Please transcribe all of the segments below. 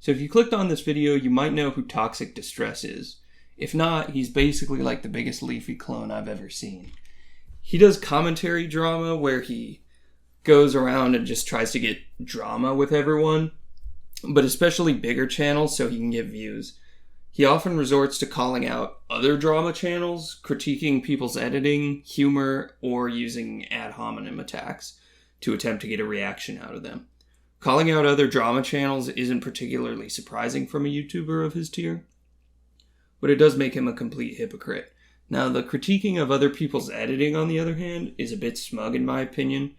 So if you clicked on this video, you might know who ToxicDistress is. If not, he's basically like the biggest Leafy clone I've ever seen. He does commentary drama where he goes around and just tries to get drama with everyone, but especially bigger channels so he can get views. He often resorts to calling out other drama channels, critiquing people's editing, humor, or using ad hominem attacks to attempt to get a reaction out of them. Calling out other drama channels isn't particularly surprising from a YouTuber of his tier, but it does make him a complete hypocrite. Now, the critiquing of other people's editing, on the other hand, is a bit smug in my opinion,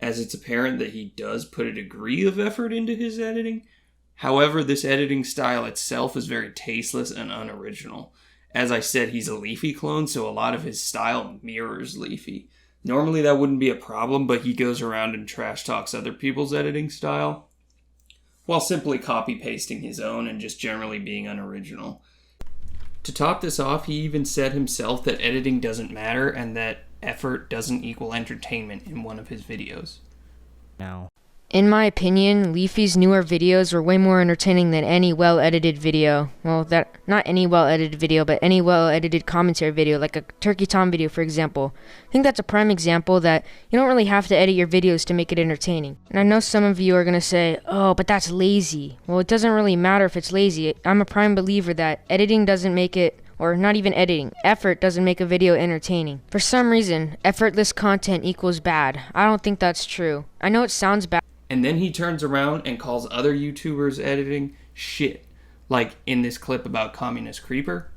as it's apparent that he does put a degree of effort into his editing. However, this editing style itself is very tasteless and unoriginal. As I said, he's a Leafy clone, so a lot of his style mirrors Leafy. Normally that wouldn't be a problem, but he goes around and trash talks other people's editing style, while simply copy-pasting his own and just generally being unoriginal. To top this off, he even said himself that editing doesn't matter and that effort doesn't equal entertainment in one of his videos. Now, in my opinion, Leafy's newer videos were way more entertaining than any well-edited video. Well, not any well-edited video, but any well-edited commentary video, like a Turkey Tom video, for example. I think that's a prime example that you don't really have to edit your videos to make it entertaining. And I know some of you are going to say, oh, but that's lazy. Well, it doesn't really matter if it's lazy. I'm a prime believer that editing doesn't make it, or not even editing, effort doesn't make a video entertaining. For some reason, effortless content equals bad. I don't think that's true. I know it sounds bad. And then he turns around and calls other YouTubers editing shit. Like in this clip about Communist Creeper.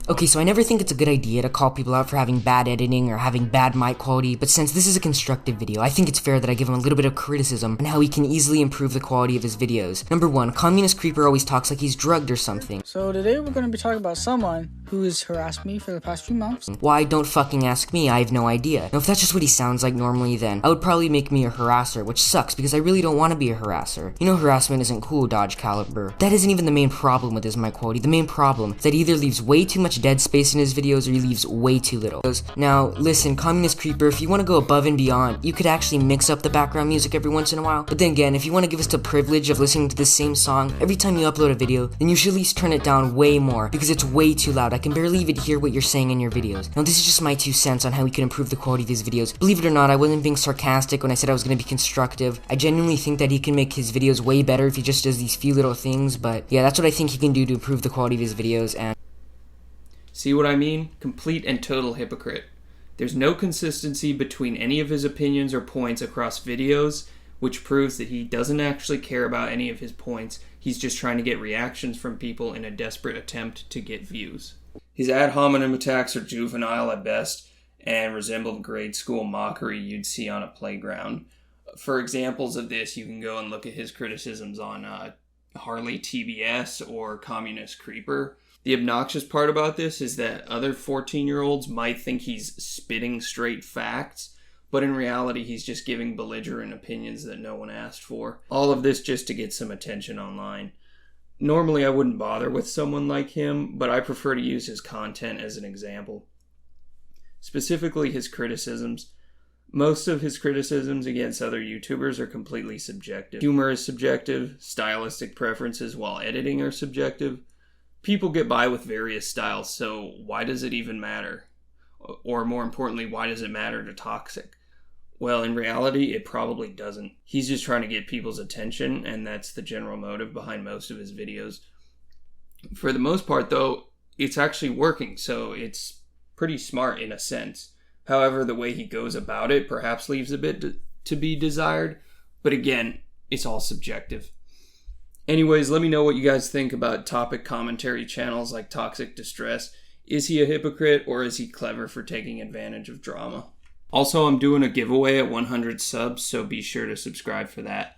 okay, so I never think it's a good idea to call people out for having bad editing or having bad mic quality, but since this is a constructive video, I think it's fair that I give him a little bit of criticism on how he can easily improve the quality of his videos. Number 1, Communist Creeper always talks like he's drugged or something. So today we're going to be talking about someone who has harassed me for the past few months. Why? Don't fucking ask me, I have no idea. Now if that's just what he sounds like normally, then I would probably make me a harasser, which sucks because I really don't want to be a harasser. You know harassment isn't cool, Dodge Caliber. That isn't even the main problem with his mic quality. The main problem is that he either leaves way too much dead space in his videos or he leaves way too little. Now listen, Communist Creeper, if you want to go above and beyond, you could actually mix up the background music every once in a while. But then again, if you want to give us the privilege of listening to the same song every time you upload a video, then you should at least turn it down way more because it's way too loud. I can barely even hear what you're saying in your videos. Now this is just my 2 cents on how we can improve the quality of his videos. Believe it or not, I wasn't being sarcastic when I said I was going to be constructive. I genuinely think that he can make his videos way better if he just does these few little things, but yeah, that's what I think he can do to improve the quality of his videos. And see what I mean? Complete and total hypocrite. There's no consistency between any of his opinions or points across videos, which proves that he doesn't actually care about any of his points. He's just trying to get reactions from people in a desperate attempt to get views. His ad hominem attacks are juvenile at best and resemble grade school mockery you'd see on a playground. For examples of this, you can go and look at his criticisms on Harley TBS or Communist Creeper. The obnoxious part about this is that other 14-year-olds might think he's spitting straight facts, but in reality he's just giving belligerent opinions that no one asked for. All of this just to get some attention online. Normally I wouldn't bother with someone like him, but I prefer to use his content as an example. Specifically his criticisms. Most of his criticisms against other YouTubers are completely subjective. Humor is subjective, stylistic preferences while editing are subjective. People get by with various styles, so why does it even matter? Or more importantly, why does it matter to Toxic? Well, in reality, it probably doesn't. He's just trying to get people's attention, and that's the general motive behind most of his videos. For the most part, though, it's actually working, so it's pretty smart in a sense. However, the way he goes about it perhaps leaves a bit to be desired, but again, it's all subjective. Anyways, let me know what you guys think about topic commentary channels like ToxicDistress. Is he a hypocrite, or is he clever for taking advantage of drama? Also, I'm doing a giveaway at 100 subs, so be sure to subscribe for that.